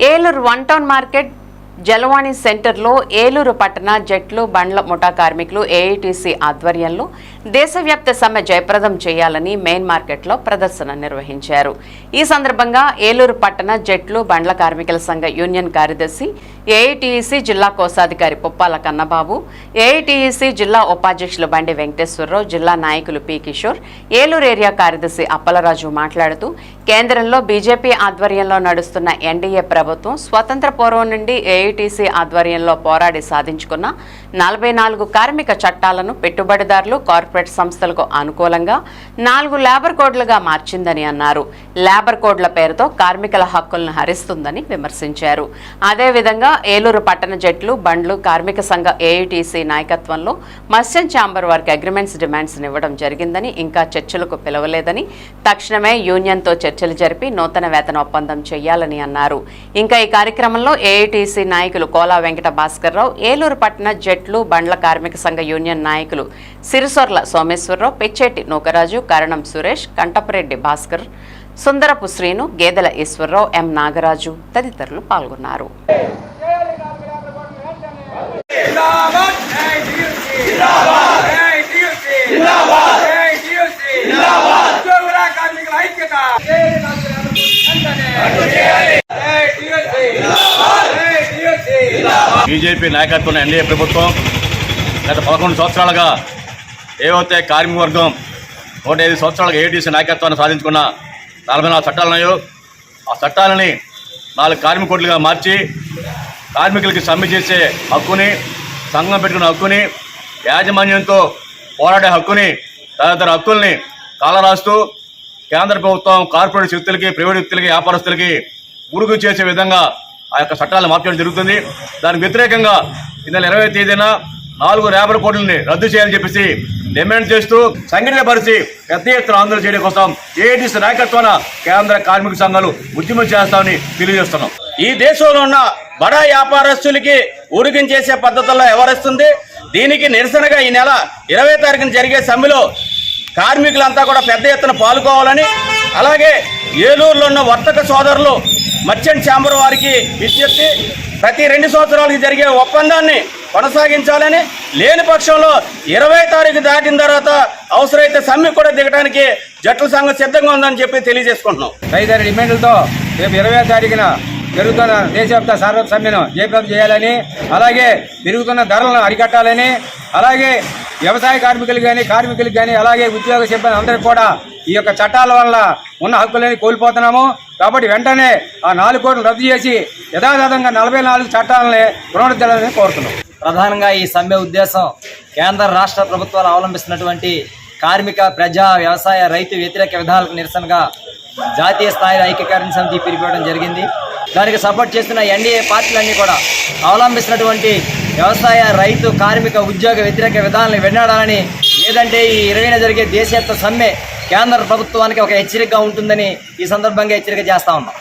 Eluru one town market Jalavani సెంటర్లో ఏలూరు పట్టణ జట్లు బండ్ల ముఠా కార్మికులు ఏఐటీసీ ఆధ్వర్యంలో దేశవ్యాప్త సమ్మె జయప్రదం చేయాలని మెయిన్ మార్కెట్లో ప్రదర్శన నిర్వహించారు. ఈ సందర్భంగా ఏలూరు పట్టణ జట్లు బండ్ల కార్మికుల సంఘ యూనియన్ కార్యదర్శి, ఏఐటీసీ జిల్లా కోశాధికారి పుప్పాల కన్నబాబు, ఏఐటీసీ జిల్లా ఉపాధ్యక్షులు బండి వెంకటేశ్వరరావు, జిల్లా నాయకులు పి కిషోర్, ఏలూరు ఏరియా కార్యదర్శి అప్పలరాజు మాట్లాడుతూ కేంద్రంలో బీజేపీ ఆధ్వర్యంలో నడుస్తున్న ఎన్డీఏ ప్రభుత్వం స్వతంత్ర పూర్వం నుండి ఏఐటీసీ ఆధ్వర్యంలో పోరాడి సాధించుకున్న 44 కార్మిక చట్టాలను పెట్టుబడిదారులు, కార్పొరేట్ సంస్థలకు అనుకూలంగా 4 లేబర్ కోడ్లుగా మార్చిందని అన్నారు. లేబర్ కోడ్ల పేరుతో కార్మికుల హక్కులను హరిస్తుందని విమర్శించారు. అదేవిధంగా ఏలూరు పట్టణ జట్లు బండ్లు కార్మిక సంఘ ఏఐటీసీ నాయకత్వంలో మర్చెంట్ ఛాంబర్ వారికి అగ్రిమెంట్స్ డిమాండ్స్ ఇవ్వడం జరిగిందని, ఇంకా చర్చలకు పిలవలేదని, తక్షణమే యూనియన్తో చర్చలు జరిపి నూతన వేతన ఒప్పందం చేయాలని అన్నారు. ఇంకా ఈ కార్యక్రమంలో ఏఐటీసీ నాయకులు కోలా వెంకట భాస్కర్రావు, ఏలూరు పట్టణ జట్లు బండ్ల కార్మిక సంఘ యూనియన్ నాయకులు సిరిసొర్ల సోమేశ్వరరావు, పెచ్చేటి నూకరాజు, కరణం సురేష్, కంటపరెడ్డి భాస్కర్, సుందరపు శ్రీను, గేదెల ఈశ్వరరావు, ఎం నాగరాజు తదితరులు పాల్గొన్నారు. బీజేపీ నాయకత్వం ఎన్డీఏ ప్రభుత్వం గత 11 సంవత్సరాలుగా ఏవైతే కార్మిక వర్గం 105 సంవత్సరాలుగా ఏఐటీసీ నాయకత్వాన్ని సాధించుకున్న 44 చట్టాలు ఉన్నాయో ఆ చట్టాలని 4 కార్మిక కోడ్లుగా మార్చి కార్మికులకి సమ్మె చేసే హక్కుని, సంఘం పెట్టుకునే హక్కుని, యాజమాన్యంతో పోరాడే హక్కుని, తదితర హక్కుల్ని కాలరాస్తూ కేంద్ర ప్రభుత్వం కార్పొరేట్ శక్తులకి, ప్రైవేట్ వ్యక్తులకి, వ్యాపారస్తులకి ఉడుగు చేసే విధంగా ఆ యొక్క చట్టాలను మార్చడం జరుగుతుంది. దానికి వ్యతిరేకంగా ఈ నెల 20వ తేదీన 4 లేబర్ కోడ్లని రద్దు చేయాలని చెప్పేసి డిమాండ్ చేస్తూ సంఘటితపరిచి పెద్ద ఎత్తున ఆందోళన చేయడం కోసం ఏఐటీసీ నాయకత్వాన కేంద్ర కార్మిక సంఘాలు ఉద్యమం చేస్తామని తెలియజేస్తున్నాం. ఈ దేశంలో ఉన్న బడా వ్యాపారస్తులకి ఊడిగం చేసే పద్ధతుల్లో వ్యవహరిస్తుంది. దీనికి నిరసనగా ఈ నెల 20వ తారీఖున జరిగే సమ్మెలో కార్మికులంతా కూడా పెద్ద ఎత్తున పాల్గొవాలని, అలాగే ఏలూరులో ఉన్న వర్తక సోదరులు మర్చెంట్ ఛాంబర్ వారికి విజ్ఞప్తి, ప్రతి 2 సంవత్సరాలకి జరిగే ఒప్పందాన్ని కొనసాగించాలని, లేని పక్షంలో 20వ తారీఖు దాటిన తర్వాత అవసరమైతే సమ్మె కూడా దిగడానికి జట్ల సంఘం సిద్ధంగా ఉందని చెప్పి తెలియజేసుకుంటున్నాం. తదితర డిమాండ్లతో రేపు 20వ తారీఖున పెరుగుతున్న దేశవ్యాప్త సార్వత్రిక సమ్మెను జయప్రదం చేయాలని, అలాగే పెరుగుతున్న ధరలను అరికట్టాలని, అలాగే వ్యవసాయ కార్మికులు కానీ అలాగే ఉద్యోగ సిబ్బంది అందరికీ కూడా ఈ యొక్క చట్టాల వల్ల ఉన్న హక్కులని కోల్పోతున్నాము. కాబట్టి వెంటనే ఆ 4 కోట్లు రద్దు చేసి యథాతథంగా 44 చట్టాలని పునరుద్ధరించాలని కోరుతున్నాం. ప్రధానంగా ఈ సమ్మె ఉద్దేశం కేంద్ర రాష్ట్ర ప్రభుత్వాలు అవలంబిస్తున్నటువంటి కార్మిక, ప్రజా, వ్యవసాయ, రైతు వ్యతిరేక విధానాలకు నిరసనగా జాతీయ స్థాయిలో ఐక్యకార్య సమితి పిలిపివ్వడం జరిగింది. దానికి సపోర్ట్ చేస్తున్న ఎన్డీఏ పార్టీలన్నీ కూడా అవలంబిస్తున్నటువంటి వ్యవసాయ, రైతు, కార్మిక, ఉద్యోగ వ్యతిరేక విధానాలను వెన్నాడాలని, లేదంటే ఈ 20న జరిగే దేశవ్యాప్త సమ్మె కేంద్ర ప్రభుత్వానికి ఒక హెచ్చరికగా ఉంటుందని ఈ సందర్భంగా హెచ్చరిక చేస్తా ఉన్నాం.